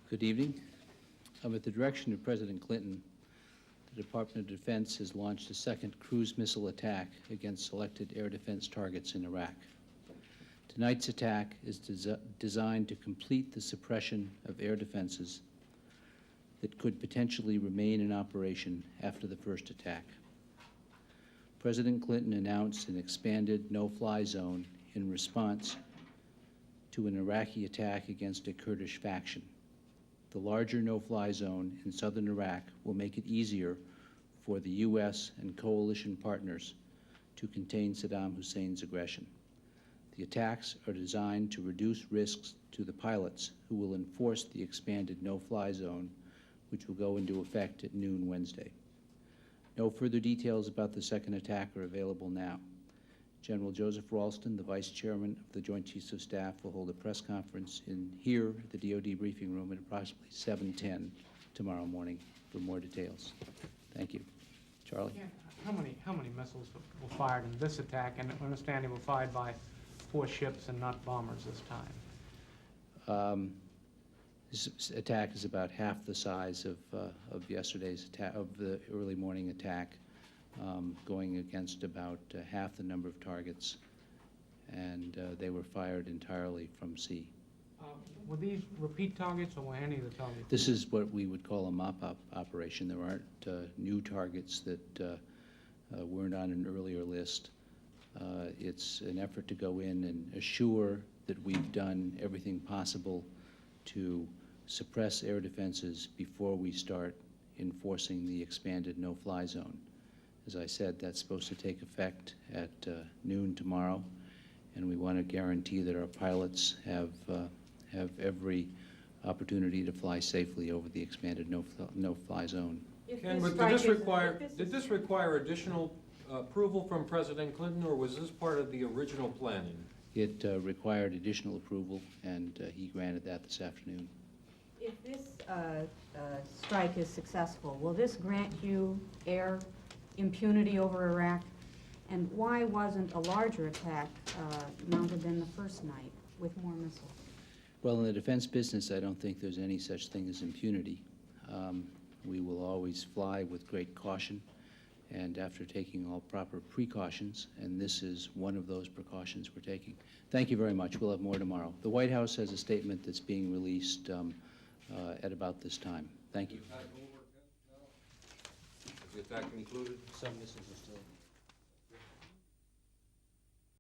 Good evening. At the direction of President Clinton, the Department of Defense has launched a second cruise missile attack against selected air defense targets in Iraq. Tonight's attack is designed to complete the suppression of air defenses that could potentially remain in operation after the first attack. President Clinton announced an expanded no-fly zone in response to an Iraqi attack against a Kurdish faction. The larger no-fly zone in southern Iraq will make it easier for the U.S. and coalition partners to contain Saddam Hussein's aggression. The attacks are designed to reduce risks to the pilots who will enforce the expanded no-fly zone, which will go into effect at noon Wednesday. No further details about the second attack are available now. General Joseph Ralston, the Vice Chairman of the Joint Chiefs of Staff, will hold a press conference in here at the DoD briefing room at approximately 7:10 tomorrow morning for more details. Thank you. Charlie? Yeah, how many missiles were fired in this attack? And I understand they were fired by 4 ships and not bombers this time. This attack is about half the size of yesterday's attack, of the early morning attack. Going against about half the number of targets, and they were fired entirely from sea. Were these repeat targets, or were any of the targets? This is what we would call a mop-up operation. There aren't new targets that weren't on an earlier list. It's an effort to go in and assure that we've done everything possible to suppress air defenses before we start enforcing the expanded no-fly zone. As I said, that's supposed to take effect at noon tomorrow, and we want to guarantee that our pilots have every opportunity to fly safely over the expanded no-fly zone. Ken, but did this require additional approval from President Clinton, or was this part of the original planning? It required additional approval, and he granted that this afternoon. If this strike is successful, will this grant you air impunity over Iraq? And why wasn't a larger attack mounted than the first night with more missiles? Well, in the defense business, I don't think there's any such thing as impunity. We will always fly with great caution and after taking all proper precautions, and this is one of those precautions we're taking. Thank you very much. We'll have more tomorrow. The White House has a statement that's being released at about this time. Thank you. Is the attack concluded? Some missiles are still